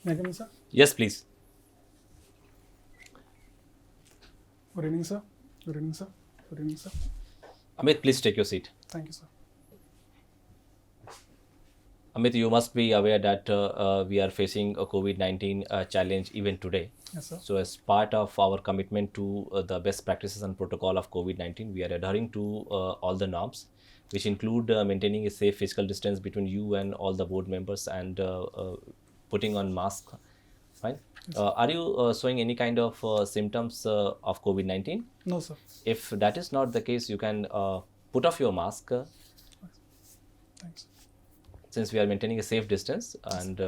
May I come in, sir? Yes, please. Good evening, sir. Good evening, sir. Good evening, sir. Amit, please take your seat. Thank you, sir. Amit, you must be aware that we are facing a COVID-19 challenge even today. Yes, sir. So, as part of our commitment to the best practices and protocol of COVID-19, we are adhering to all the norms, which include maintaining a safe physical distance between you and all the board members and putting on mask. Fine. Are you showing any kind of symptoms of COVID-19? No, sir. If that is not the case, you can put off your mask Thanks. since we are maintaining a safe distance, and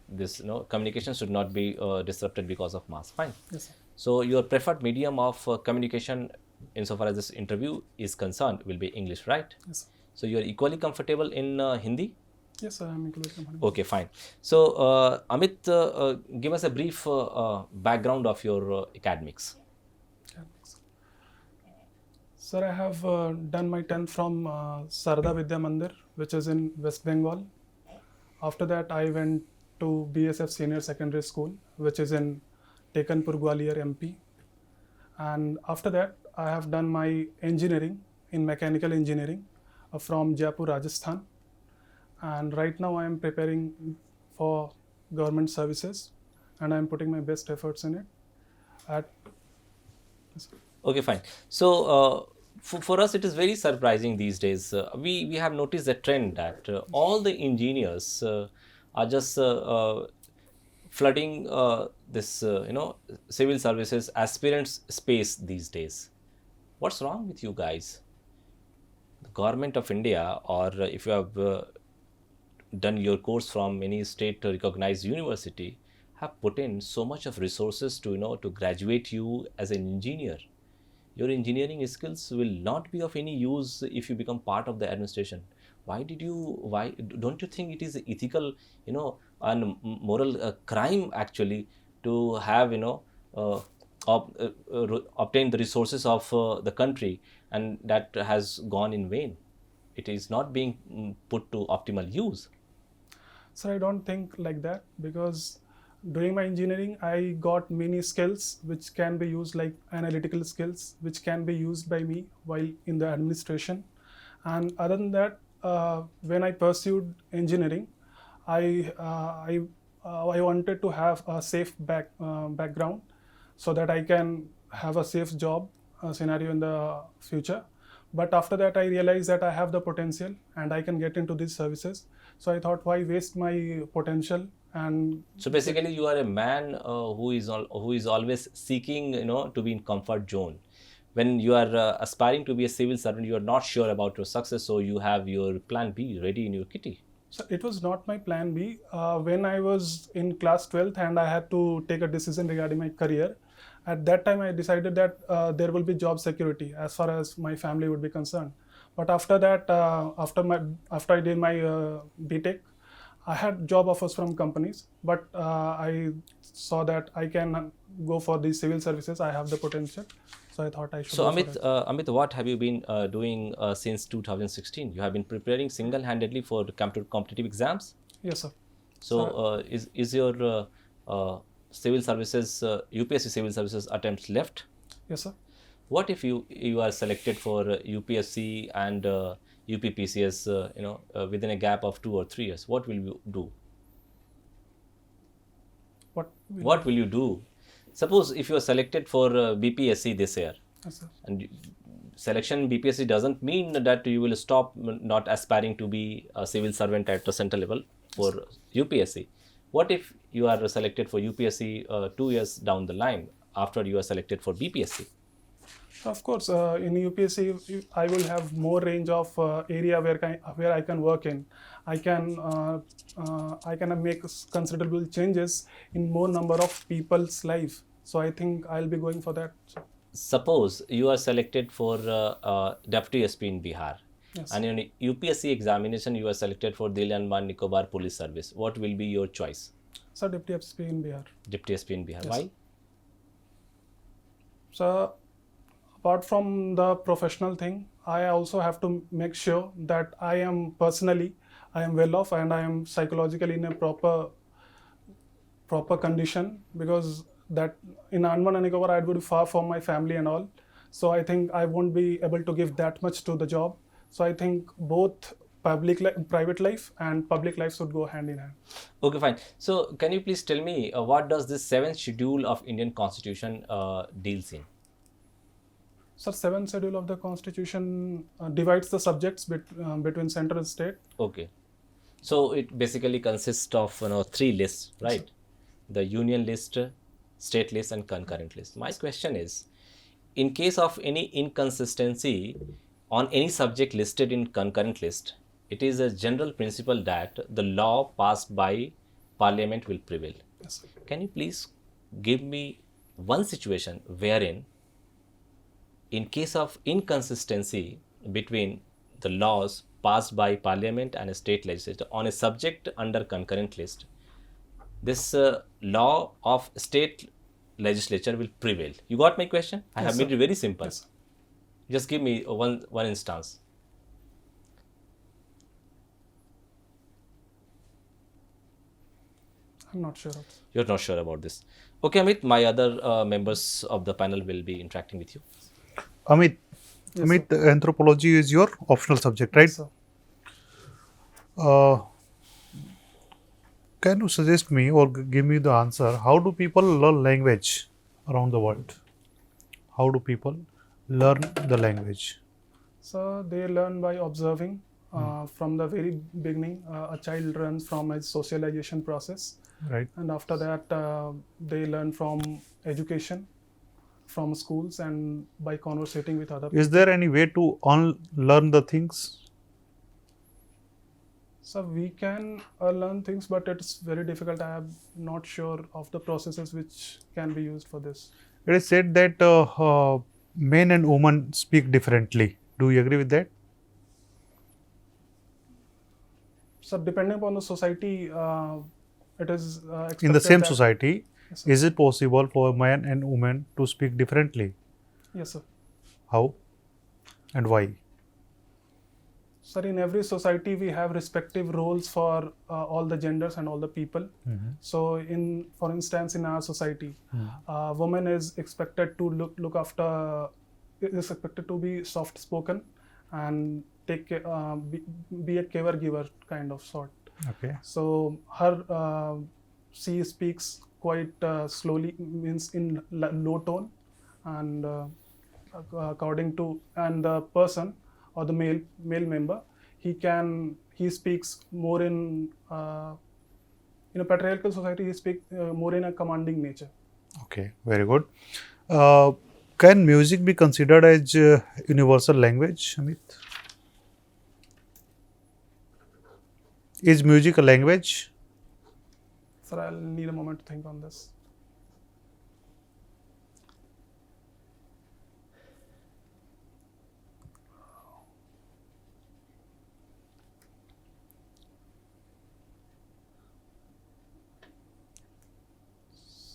this communication should not be disrupted because of mask. Fine. Yes, sir. So your preferred medium of communication insofar as this interview is concerned will be English, right? Yes, sir. So you are equally comfortable in Hindi? Yes, sir. I'm equally comfortable. Okay, fine. So Amit, give us a brief background of your academics. Sir, I have done my 10th from Sarda Vidya Mandir, which is in West Bengal. After that, I went to BSF Senior Secondary School, which is in Tekanpur, Gwalior, MP. And after that, I have done my engineering in mechanical engineering from Jaipur, Rajasthan. And right now, I am preparing for government services, and I am putting my best efforts in it. Okay, fine. So for us, it is very surprising these days. We have noticed a trend that all the engineers are just flooding this civil services aspirants space these days. What's wrong with you guys? The government of India, or if you have done your course from any state recognized university, have put in so much of resources to to graduate you as an engineer. Your engineering skills will not be of any use if you become part of the administration. Why don't you think it is ethical and moral crime actually to have obtain the resources of the country, and that has gone in vain? It is not being put to optimal use. So I don't think like that, because during my engineering, I got many skills which can be used, like analytical skills, which can be used by me while in the administration. And other than that, when I pursued engineering, I wanted to have a safe background, so that I can have a safe job scenario in the future. But after that, I realized that I have the potential and I can get into these services. So I thought, why waste my potential? And so basically, you are a man who is always seeking to be in comfort zone. When you are aspiring to be a civil servant, you are not sure about your success, so you have your plan B ready in your kitty. So it was not my plan B. When I was in class 12th and I had to take a decision regarding my career, at that time I decided that there will be job security as far as my family would be concerned. But after that, after I did my BTech, I had job offers from companies, but I saw that I can go for the civil services. I have the potential, so I thought I should. So go Amit, for it. Amit, what have you been doing since 2016? You have been preparing single-handedly for the competitive exams. Yes, sir. So is your civil services UPSC civil services attempts left? Yes, sir. What if you are selected for UPSC and UPPCS within a gap of 2 or 3 years? What will you do? What will you do? Suppose if you are selected for BPSC this year, Yes, sir. and selection in BPSC doesn't mean that you will stop not aspiring to be a civil servant at the center level for UPSC. What if you are selected for UPSC 2 years down the line after you are selected for BPSC? Of course, in UPSC, I will have more range of area where I can work in. I can make considerable changes in more number of people's life. So I think I'll be going for that. Suppose you are selected for Deputy SP in Bihar, Yes. and in UPSC examination you are selected for Dil Andaman Nicobar Police Service. What will be your choice? So Deputy SP in Bihar. Deputy SP in Bihar. Yes. Why? So apart from the professional thing, I also have to make sure that I am well off and I am psychologically in a proper proper condition, because that in Andaman and Nicobar I would be far from my family and all. So I think I won't be able to give that much to the job. So I think both private life and public life should go hand in hand. Okay, fine. So can you please tell me what does this seventh schedule of Indian Constitution deals in? So seventh schedule of the Constitution divides the subjects between center and state. Okay. So it basically consists of three lists, right? The union list, state list, and concurrent list. My question is, in case of any inconsistency on any subject listed in concurrent list, it is a general principle that the law passed by parliament will prevail. Yes, sir. Can you please give me one situation wherein, in case of inconsistency between the laws passed by parliament and a state legislature on a subject under concurrent list, this law of state legislature will prevail? You got my question? I have Yes, made sir. it very simple. Yes, sir. Just give me one instance. I'm not sure of this. You're not sure about this. Okay, Amit, my other members of the panel will be interacting with you. Amit, Yes, Amit, anthropology is your optional subject, right? So, Can you suggest me or give me the answer? How do people learn language around the world? How do people learn the language? so they learn by observing. From the very beginning, a child learns from his socialization process, Right. and after that, they learn from education, from schools, and by conversating with other people. Is there any way to unlearn the things? So we can learn things, but it's very difficult. I am not sure of the processes which can be used for this. It is said that men and women speak differently. Do you agree with that? So depending upon the society, it is In the expected same that- society, Yes, sir. is it possible for man and woman to speak differently? Yes, sir. How and why? Sir, in every society we have respective roles for all the genders and all the people. So, for instance, in our society, woman is expected to look after, is expected to be soft spoken and be a caregiver kind of sort. Okay. So she speaks quite slowly, means in low tone, and according to, and the person or the male member, he speaks more in a patriarchal society. He speaks more in a commanding nature. Okay, very good. Can music be considered as universal language, Amit? Is music a language? Sir, I'll need a moment to think on this.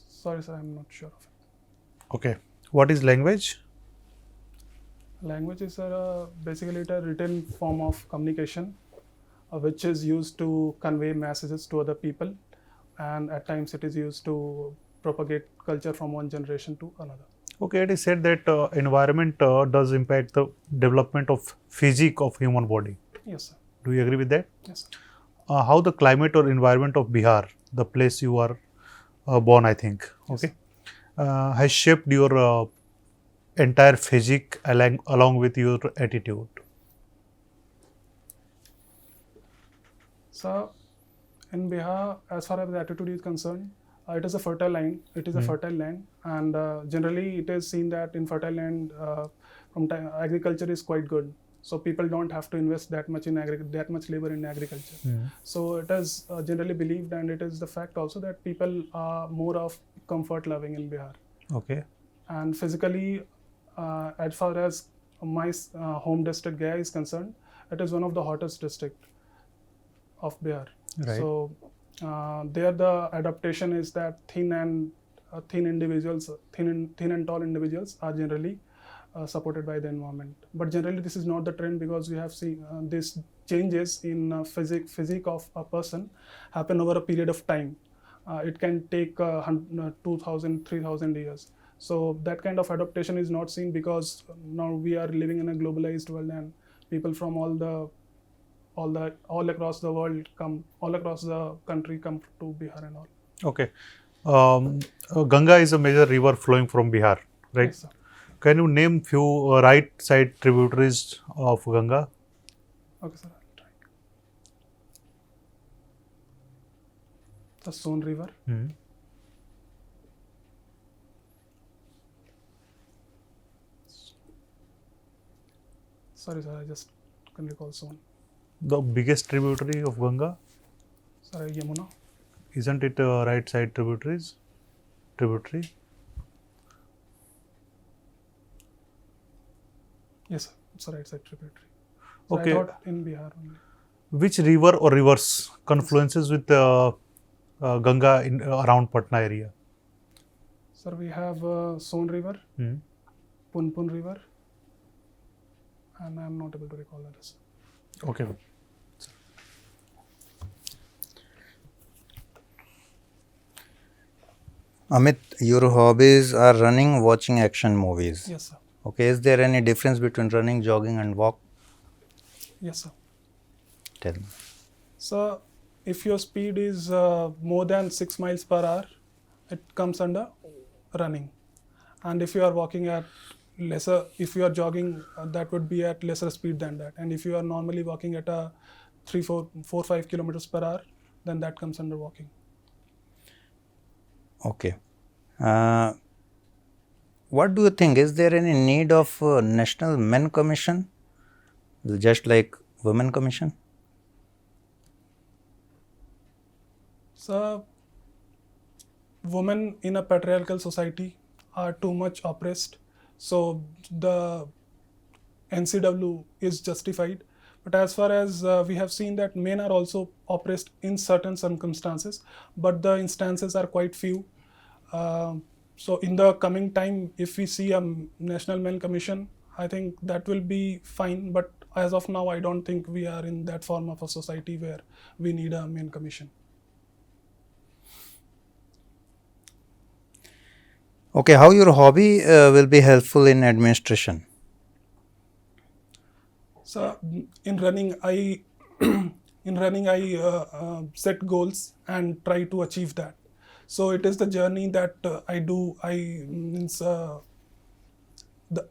Sorry, sir, I'm not sure of it. Okay. What is language? Language is basically a written form of communication, which is used to convey messages to other people, and at times it is used to propagate culture from one generation to another. Okay, it is said that environment does impact the development of physique of human body. Yes, sir. Do you agree with that? Yes, sir. How the climate or environment of Bihar, the place you are born, I think, Yes, okay, has shaped your entire physique along with your attitude. So, in Bihar, as far as the attitude is concerned, it is a fertile land. It is a fertile land, and generally it is seen that in fertile land, agriculture is quite good. So people don't have to invest that much labor in agriculture. So it is generally believed, and it is the fact also, that people are more of comfort loving in Bihar. Okay. And physically, as far as my home district Gaya is concerned, it is one of the hottest district of Bihar. Right. So there the adaptation is that thin and tall individuals are generally supported by the environment. But generally this is not the trend, because we have seen these changes in physique of a person happen over a period of time. it can take 2,000, 3,000 years. So that kind of adaptation is not seen because now we are living in a globalized world, and people from all across the world come, all across the country come to Bihar and all. Okay. Ganga is a major river flowing from Bihar, right? Yes, sir. Can you name few right side tributaries of Ganga? Okay, sir. I'll try. The Son River, Hmm. sorry sir, I just can recall Son. The biggest tributary of Ganga, Sorry, Yamuna. isn't it right side tributary? Yes, sir. It's a right side tributary. So Okay. I thought in Bihar only. Which river or rivers confluences with Ganga in around Patna area? Sir, we have Son River, Hmm. Punpun River, and I'm not able to recall the rest. Okay. Amit, your hobbies are running, watching action movies. Yes, sir. Okay, is there any difference between running, jogging, and walk? Yes, sir. Tell me. So, if your speed is more than 6 miles per hour, it comes under running. And if you are walking at lesser, if you are jogging, that would be at lesser speed than that. And if you are normally walking at a 5 kilometers per hour, then that comes under walking. Okay. What do you think? Is there any need of National Men Commission, just like Women Commission? So, women in a patriarchal society are too much oppressed. So, the NCW is justified. But as far as we have seen that men are also oppressed in certain circumstances, but the instances are quite few. So in the coming time, if we see a National Men Commission, I think that will be fine. But as of now, I don't think we are in that form of a society where we need a Men Commission. Okay, how your hobby will be helpful in administration? So in running, I set goals and try to achieve that. So it is the journey that I do. The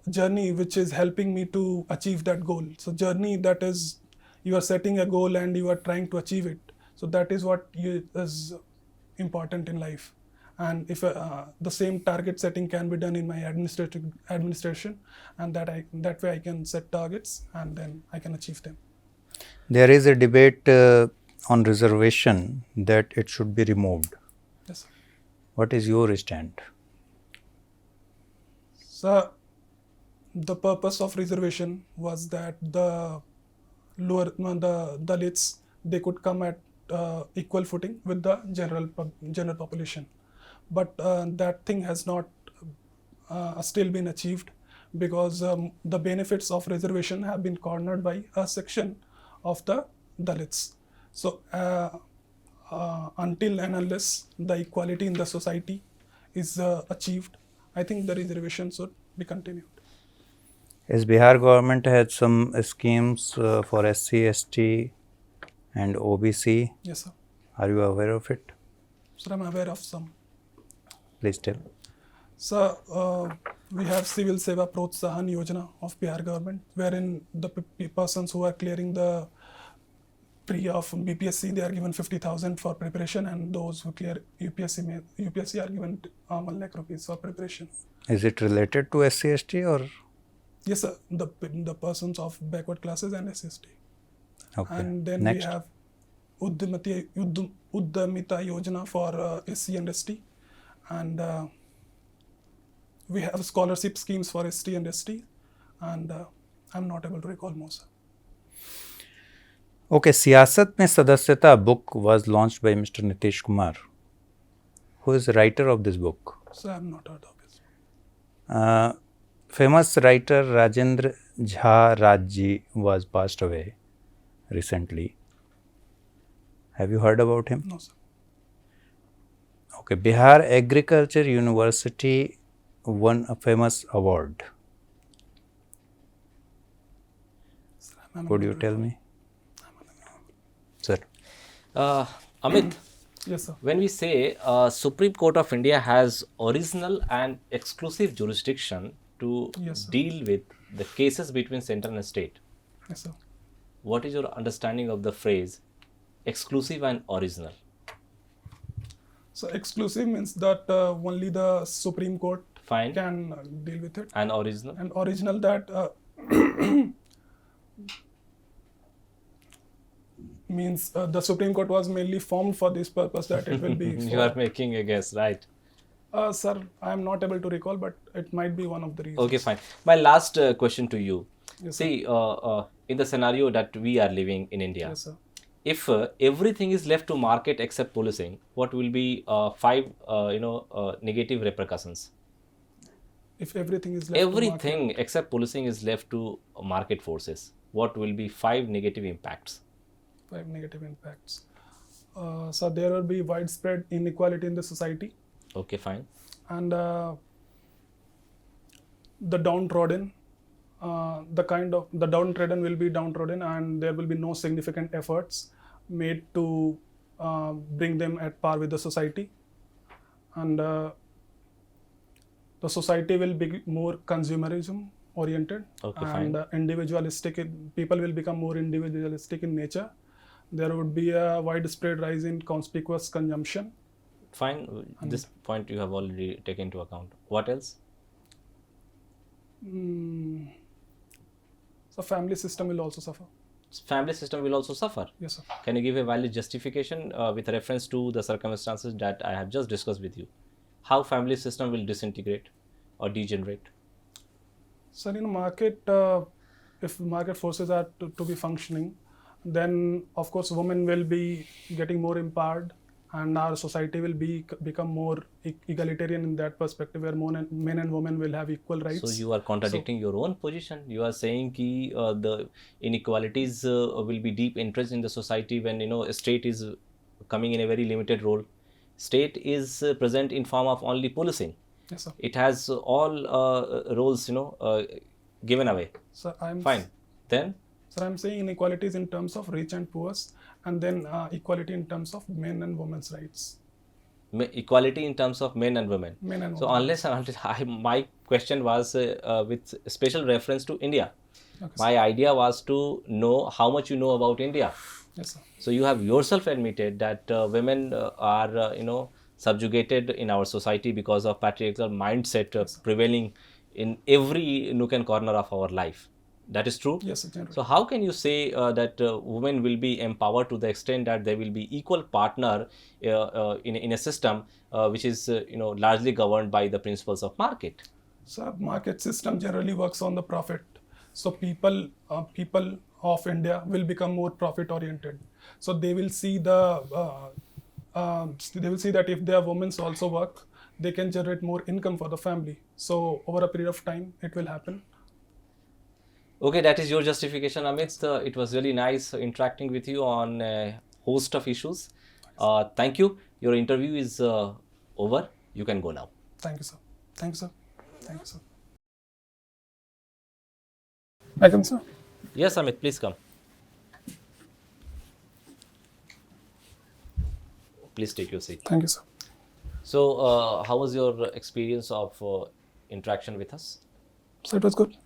journey which is helping me to achieve that goal. So journey, that is, you are setting a goal and you are trying to achieve it. So that is what is important in life. And if the same target setting can be done in my administration, and that way I can set targets and then I can achieve them. There is a debate on reservation that it should be removed. Yes, sir. What is your stand? So the purpose of reservation was that the Dalits, they could come at equal footing with the general population, but that thing has not still been achieved because the benefits of reservation have been cornered by a section of the Dalits. So until and unless the equality in the society is achieved, I think the reservation should be continued. As Bihar government had some schemes for SC, ST and OBC. Yes, sir. Are you aware of it? Sir, I'm aware of some. Please tell. So we have Civil Seva Protsahan Yojana of Bihar government, wherein the persons who are clearing the pre of BPSC, they are given 50,000 for preparation, and those who clear UPSC are given 1 lakh rupees for preparation. Is it related to SC, ST or? Yes, sir. The persons of backward classes and SST. Okay. And then Next. we have Uddamita Yojana for SC and ST, and we have scholarship schemes for ST and ST, and I'm not able to recall more, sir. Okay, Siyasat Mein Sadasyata book was launched by Mr. Nitish Kumar. Who is the writer of this book? So I'm not heard of it. Famous writer Rajendra Jha Rajji was passed away recently. Have you heard about him? No, sir. Okay, Bihar Agriculture University won a famous award. Sir, I'm Could unable you to tell recall. me? Sir. Amit, Yes, sir. when we say Supreme Court of India has original and exclusive jurisdiction to Yes, sir. deal with the cases between center and state, Yes, sir. what is your understanding of the phrase exclusive and original? So exclusive means that only the Supreme Court Fine. can deal with it, And original? and original that means the Supreme Court was mainly formed for this purpose, that it will be. You are making a guess, right? Sir, I am not able to recall, but it might be one of the reasons. Okay, fine. My last question to you. Yes, See, in the scenario that we are living in India, Yes, sir. if everything is left to market except policing, what will be five, negative repercussions? If everything is left to Everything except policing is left to market forces. What will be five negative impacts? market, 5 negative impacts. So there will be widespread inequality in the society, Okay, fine. and the downtrodden. The downtrodden will be downtrodden, and there will be no significant efforts made to bring them at par with the society, and the society will be more consumerism oriented, Okay, and fine. individualistic. People will become more individualistic in nature. There would be a widespread rise in conspicuous consumption. Fine. This point you have already taken into account. What else? So family system will also suffer. Family system will also suffer. Yes, sir. Can you give a valid justification with reference to the circumstances that I have just discussed with you? How family system will disintegrate or degenerate? So in market, if market forces are to be functioning, then of course women will be getting more empowered, and our society will become more egalitarian in that perspective, where men and women will have equal rights. So you are contradicting your own position. You are saying ki, the inequalities will be deep entrenched in the society when a state is coming in a very limited role. State is present in form of only policing. Yes, sir. It has all roles given away. So I'm Fine. Then So I'm saying inequalities in terms of rich and poor, and then equality in terms of men and women's rights. Equality in terms of men and women. Men and So women. unless and until my question was with special reference to India. Okay, My idea was to know how much you know about India. Yes, sir. So you have yourself admitted that women are subjugated in our society because of patriarchal mindset prevailing in every nook and corner of our life. That is true. Yes, sir. Generally. So how can you say that women will be empowered to the extent that they will be equal partner in a system which is largely governed by the principles of market? So market system generally works on the profit. So people of India will become more profit oriented. So they will see that if their women also work, they can generate more income for the family. So over a period of time, it will happen. Okay, that is your justification, Amit. It was really nice interacting with you on a host of issues. Thank you. Your interview is over. You can go now. Thank you, sir. Thank you, sir. Thank you, sir. I come, sir. Yes, Amit, please come. Please take your seat. Thank you, sir. So, how was your experience of interaction with us? So it was good.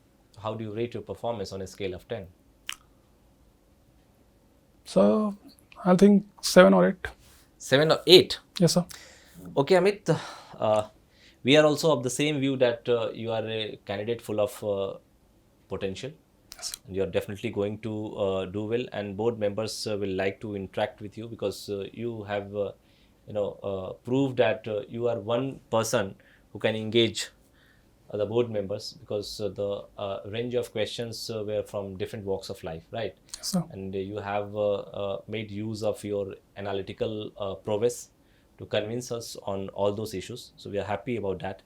How do you rate your performance on a scale of 10? So I think 7 or 8. 7 or 8? Yes, sir. Okay, Amit. We are also of the same view that you are a candidate full of potential. Yes, sir. And you are definitely going to do well, and board members will like to interact with you because you have proved that you are one person who can engage the board members, because the range of questions were from different walks of life, right? Yes, sir. And you have made use of your analytical prowess to convince us on all those issues. So we are happy about that.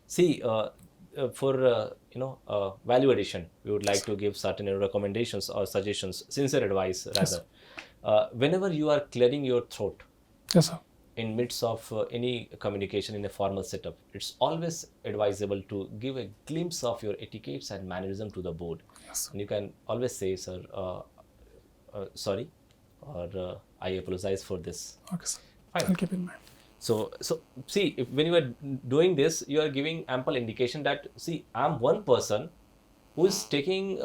See, for value addition, we would like to give certain recommendations or suggestions, sincere advice rather. Whenever you are clearing your throat, Yes, sir. in midst of any communication in a formal setup, it's always advisable to give a glimpse of your etiquettes and mannerism to the board. Yes. And you can always say, sir, sorry, or I apologize for this. Okay, sir. Fine. I'll keep in mind. So see, when you are doing this, you are giving ample indication that, see, I'm one person who is taking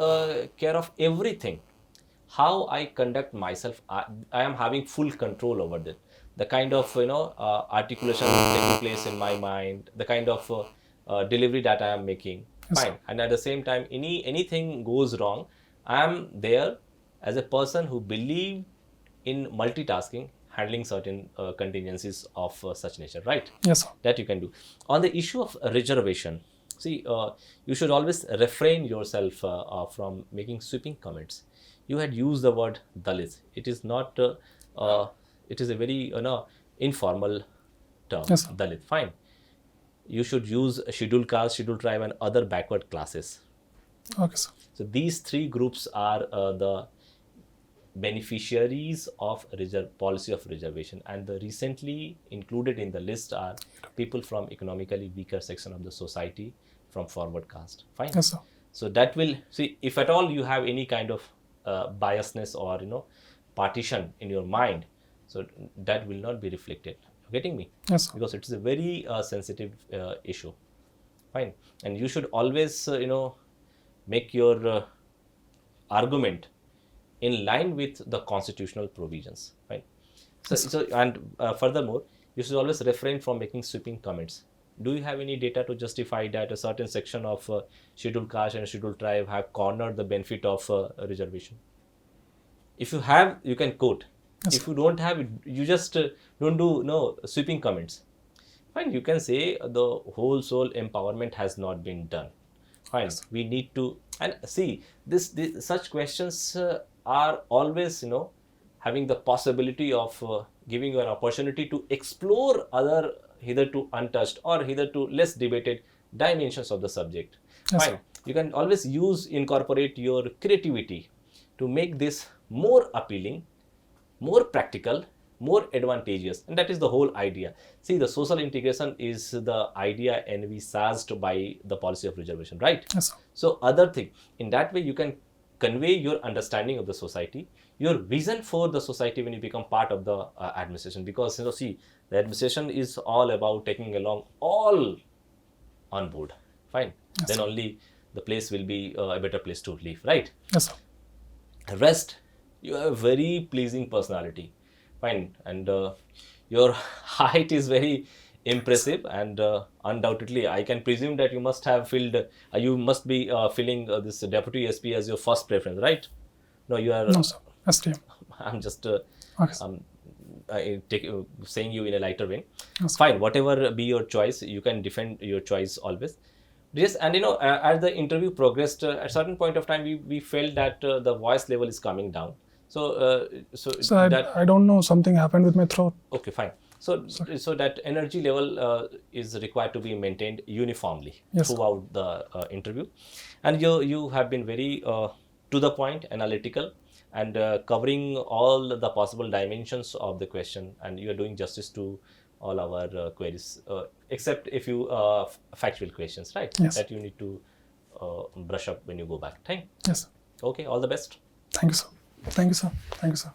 care of everything. How I conduct myself, I am having full control over that. The kind of articulation taking place in my mind, the kind of delivery that I am making. Yes, Fine. And at the same time, anything goes wrong, I am there as a person who believe in multitasking, handling certain contingencies of such nature, right? Yes, sir. That you can do. On the issue of reservation, see, you should always refrain yourself from making sweeping comments. You had used the word Dalit. It is not, it is a very informal term, Yes, sir. Dalit. Fine. You should use scheduled caste, scheduled tribe, and other backward classes. Okay, sir. So these three groups are the beneficiaries of policy of reservation, and the recently included in the list are people from economically weaker section of the society, from forward caste. Fine. Yes, sir. So that will, see, if at all you have any kind of biasness or partition in your mind, so that will not be reflected. You getting me? Yes, sir. Because it is a very sensitive issue. Fine. And you should always make your argument in line with the constitutional provisions. Right. So and furthermore, you should always refrain from making sweeping comments. Do you have any data to justify that a certain section of scheduled caste and scheduled tribe have cornered the benefit of reservation? If you have, you can quote. Yes, if you don't have, you just don't do sweeping comments. Fine, you can say the whole soul empowerment has not been done. Fine, Yes. we need to, and see, this such questions are always having the possibility of giving you an opportunity to explore other hitherto untouched or hitherto less debated dimensions of the subject. Yes, Fine, sir. you can always incorporate your creativity to make this more appealing, more practical, more advantageous, and that is the whole idea. See, the social integration is the idea envisaged by the policy of reservation, right? Yes, sir. So other thing, in that way you can convey your understanding of the society, your vision for the society when you become part of the administration, because see, the administration is all about taking along all on board. Fine. Yes, Then sir. only the place will be a better place to live, right? Yes, sir. Rest, you have a very pleasing personality. Fine. And your height is very impressive, and undoubtedly I can presume that you must have filled you must be filling this deputy SP as your first preference, right? No, you are No, sir. STM. I'm just Okay, sir. saying you in a lighter vein. Yes, sir. Fine, whatever be your choice, you can defend your choice always. Yes, and as the interview progressed, at a certain point of time, we felt that the voice level is coming down. So So that I don't know, something happened with my throat. okay, fine. So that energy level is required to be maintained uniformly Yes, sir. throughout the interview, and you have been very to the point, analytical, and covering all the possible dimensions of the question, and you are doing justice to all our queries, except if you factual questions, right? Yes. That you need to brush up when you go back. Thank. Yes, sir. Okay, all the best. Thank you, sir. Thank you, sir. Thank you, sir.